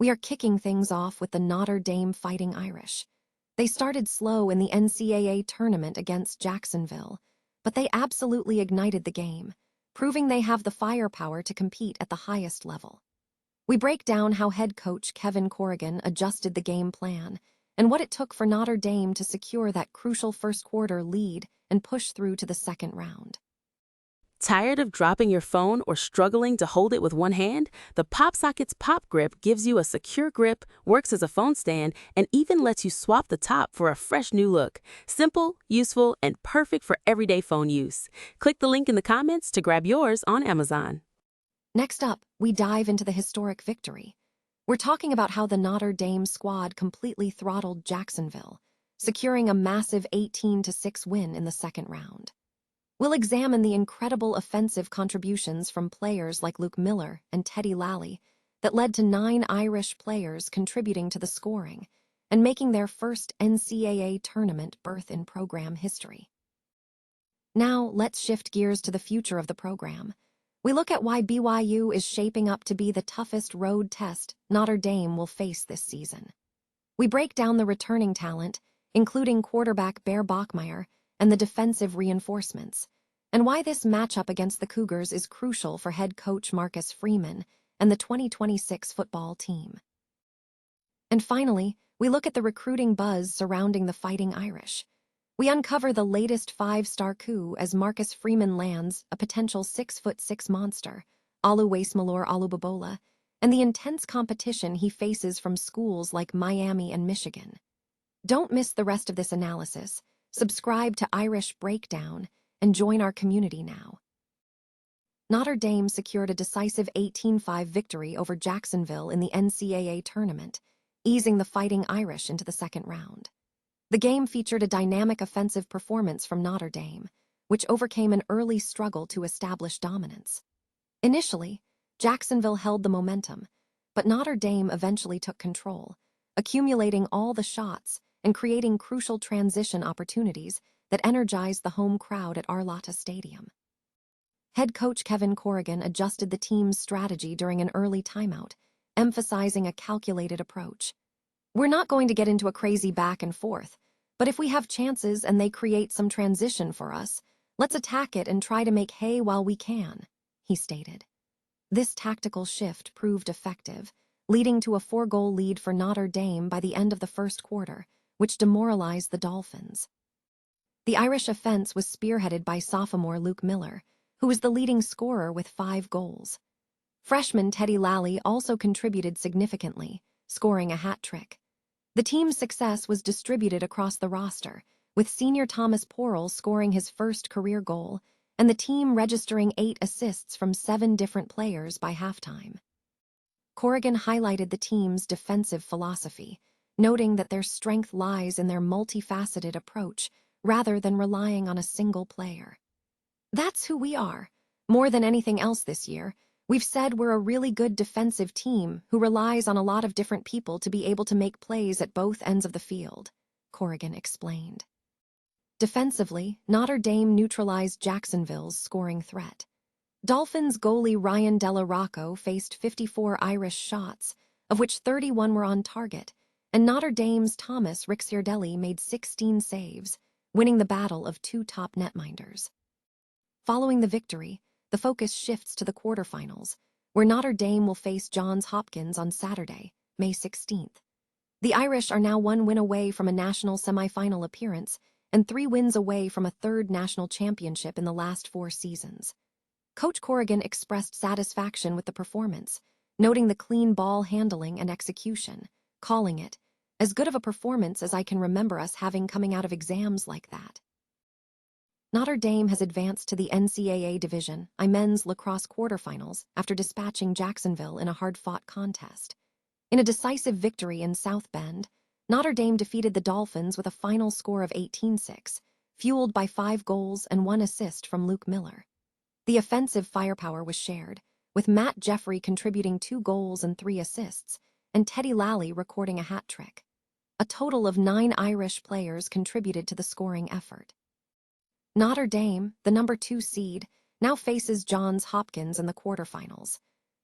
We are kicking things off with the Notre Dame Fighting Irish. They started slow in the NCAA Tournament against Jacksonville, but they absolutely ignited the game, proving they have the firepower to compete at the highest level. We break down how head coach Kevin Corrigan adjusted the game plan and what it took for Notre Dame to secure that crucial first-quarter lead and push through to the second round. Tired of dropping your phone or struggling to hold it with one hand? The PopSockets Pop Grip gives you a secure grip, works as a phone stand, and even lets you swap the top for a fresh new look. Simple, useful, and perfect for everyday phone use. Click the link in the comments to grab yours on Amazon. Next up, we dive into the historic victory. We're talking about how the Notre Dame squad completely throttled Jacksonville, securing a massive 18-6 win in the second round. We'll examine the incredible offensive contributions from players like Luke Miller and Teddy Lally that led to 9 Irish players contributing to the scoring and making their first NCAA Tournament berth in program history. Now, let's shift gears to the future of the program. We look at why BYU is shaping up to be the toughest road test Notre Dame will face this season. We break down the returning talent, including quarterback Bear Bachmeier and the defensive reinforcements, and why this matchup against the Cougars is crucial for head coach Marcus Freeman and the 2026 football team. And finally, we look at the recruiting buzz surrounding the Fighting Irish. We uncover the latest 5-star coup as Marcus Freeman lands a potential 6'6" monster, Oluwasemalor Olubabola, and the intense competition he faces from schools like Miami and Michigan. Don't miss the rest of this analysis. Subscribe to Irish Breakdown and join our community now. Notre Dame secured a decisive 18-5 victory over Jacksonville in the NCAA Tournament, easing the Fighting Irish into the second round. The game featured a dynamic offensive performance from Notre Dame, which overcame an early struggle to establish dominance. Initially, Jacksonville held the momentum, but Notre Dame eventually took control, accumulating all the shots and creating crucial transition opportunities that energized the home crowd at Arlata Stadium. Head coach Kevin Corrigan adjusted the team's strategy during an early timeout, emphasizing a calculated approach. We're not going to get into a crazy back and forth, but if we have chances and they create some transition for us, let's attack it and try to make hay while we can, he stated. This tactical shift proved effective, leading to a 4-goal lead for Notre Dame by the end of the first quarter, which demoralized the Dolphins. The Irish offense was spearheaded by sophomore Luke Miller, who was the leading scorer with 5 goals. Freshman Teddy Lally also contributed significantly, scoring a hat trick. The team's success was distributed across the roster, with senior Thomas Porrell scoring his first career goal and the team registering 8 assists from 7 different players by halftime. Corrigan highlighted the team's defensive philosophy, noting that their strength lies in their multifaceted approach rather than relying on a single player. That's who we are. More than anything else this year, we've said we're a really good defensive team who relies on a lot of different people to be able to make plays at both ends of the field, Corrigan explained. Defensively, Notre Dame neutralized Jacksonville's scoring threat. Dolphins goalie Ryan Della Rocco faced 54 Irish shots, of which 31 were on target, and Notre Dame's Thomas Rixiardelli made 16 saves, winning the battle of 2 top netminders. Following the victory, the focus shifts to the quarterfinals, where Notre Dame will face Johns Hopkins on Saturday, May 16th. The Irish are now 1 win away from a national semifinal appearance and 3 wins away from a 3rd national championship in the last 4 seasons. Coach Corrigan expressed satisfaction with the performance, noting the clean ball handling and execution, calling it as good of a performance as I can remember us having coming out of exams like that. Notre Dame has advanced to the NCAA Division I men's lacrosse quarterfinals after dispatching Jacksonville in a hard-fought contest. In a decisive victory in South Bend, Notre Dame defeated the Dolphins with a final score of 18-6, fueled by 5 goals and 1 assist from Luke Miller. The offensive firepower was shared, with Matt Jeffrey contributing 2 goals and 3 assists, and Teddy Lally recording a hat trick. A total of 9 Irish players contributed to the scoring effort. Notre Dame, the number 2 seed, now faces Johns Hopkins in the quarterfinals.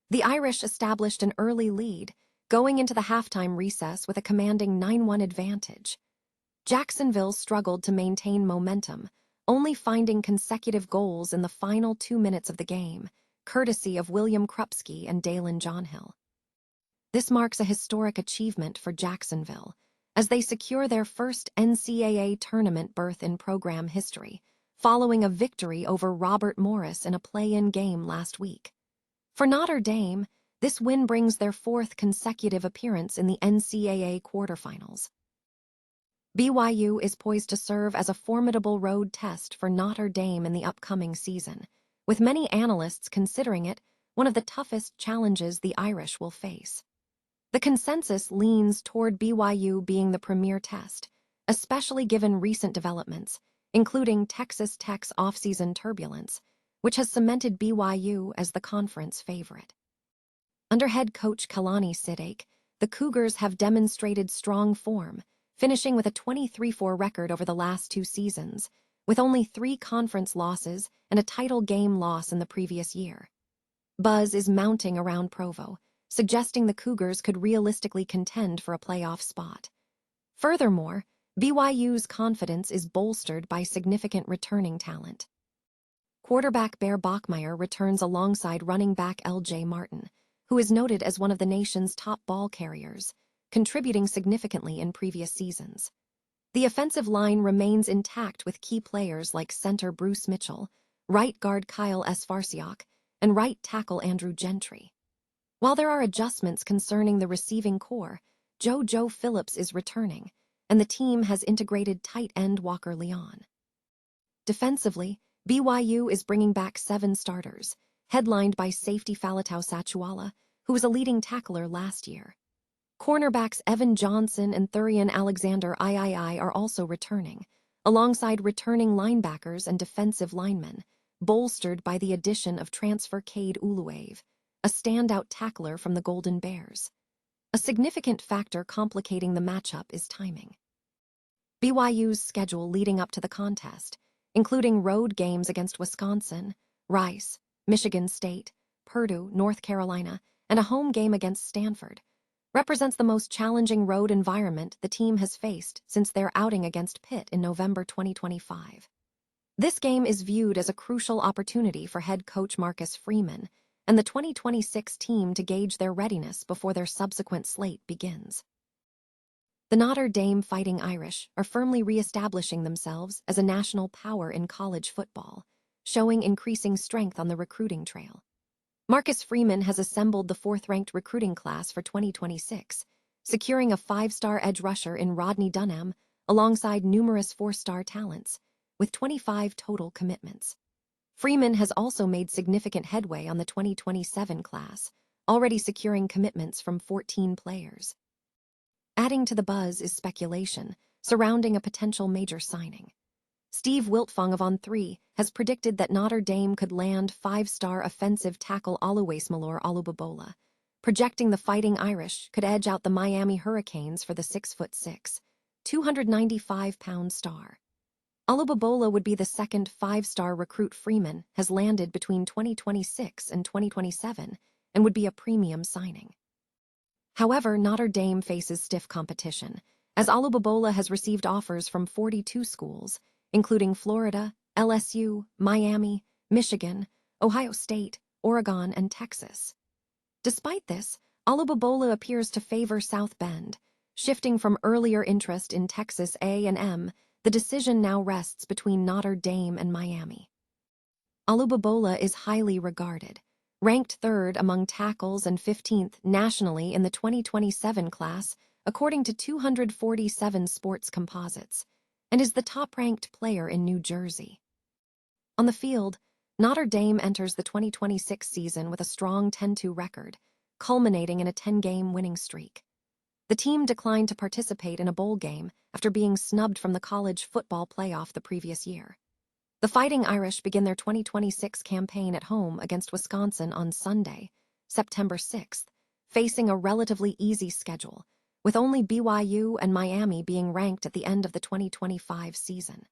The Irish established an early lead, going into the halftime recess with a commanding 9-1 advantage. Jacksonville struggled to maintain momentum, only finding consecutive goals in the final 2 minutes of the game, courtesy of William Krupski and Dalen Johnhill. This marks a historic achievement for Jacksonville, as they secure their first NCAA Tournament berth in program history, following a victory over Robert Morris in a play-in game last week. For Notre Dame, this win brings their 4th consecutive appearance in the NCAA quarterfinals. BYU is poised to serve as a formidable road test for Notre Dame in the upcoming season, with many analysts considering it one of the toughest challenges the Irish will face. The consensus leans toward BYU being the premier test, especially given recent developments, including Texas Tech's offseason turbulence, which has cemented BYU as the conference favorite. Under head coach Kalani Sitake, the Cougars have demonstrated strong form, finishing with a 23-4 record over the last 2 seasons, with only 3 conference losses and a title game loss in the previous year. Buzz is mounting around Provo, suggesting the Cougars could realistically contend for a playoff spot. Furthermore, BYU's confidence is bolstered by significant returning talent. Quarterback Bear Bachmeier returns alongside running back L.J. Martin, who is noted as one of the nation's top ball carriers, contributing significantly in previous seasons. The offensive line remains intact with key players like center Bruce Mitchell, right guard Kyle Farsiak, and right tackle Andrew Gentry. While there are adjustments concerning the receiving core, Joe Phillips is returning, and the team has integrated tight end Walker Leon. Defensively, BYU is bringing back 7 starters, headlined by safety Falatau Sachuala, who was a leading tackler last year. Cornerbacks Evan Johnson and Thurian Alexander III are also returning, alongside returning linebackers and defensive linemen, bolstered by the addition of transfer Cade Uluwave, a standout tackler from the Golden Bears. A significant factor complicating the matchup is timing. BYU's schedule leading up to the contest, including road games against Wisconsin, Rice, Michigan State, Purdue, North Carolina, and a home game against Stanford, represents the most challenging road environment the team has faced since their outing against Pitt in November 2025. This game is viewed as a crucial opportunity for head coach Marcus Freeman and the 2026 team to gauge their readiness before their subsequent slate begins. The Notre Dame Fighting Irish are firmly re-establishing themselves as a national power in college football, showing increasing strength on the recruiting trail. Marcus Freeman has assembled the 4th-ranked recruiting class for 2026, securing a 5-star edge rusher in Rodney Dunham alongside numerous 4-star talents, with 25 total commitments. Freeman has also made significant headway on the 2027 class, already securing commitments from 14 players. Adding to the buzz is speculation surrounding a potential major signing. Steve Wiltfong of On3 has predicted that Notre Dame could land 5-star offensive tackle Oluwasemalor Olubabola, projecting the Fighting Irish could edge out the Miami Hurricanes for the 6'6", 295-pound star. Olubabola would be the second 5-star recruit Freeman has landed between 2026 and 2027 and would be a premium signing. However, Notre Dame faces stiff competition, as Olubabola has received offers from 42 schools, including Florida, LSU, Miami, Michigan, Ohio State, Oregon, and Texas. Despite this, Olubabola appears to favor South Bend, shifting from earlier interest in Texas A&M. The decision now rests between Notre Dame and Miami. Olubabola is highly regarded, ranked 3rd among tackles and 15th nationally in the 2027 class, according to 247 sports composites, and is the top-ranked player in New Jersey. On the field, Notre Dame enters the 2026 season with a strong 10-2 record, culminating in a 10-game winning streak. The team declined to participate in a bowl game after being snubbed from the college football playoff the previous year. The Fighting Irish begin their 2026 campaign at home against Wisconsin on Sunday, September 6th, facing a relatively easy schedule, with only BYU and Miami being ranked at the end of the 2025 season.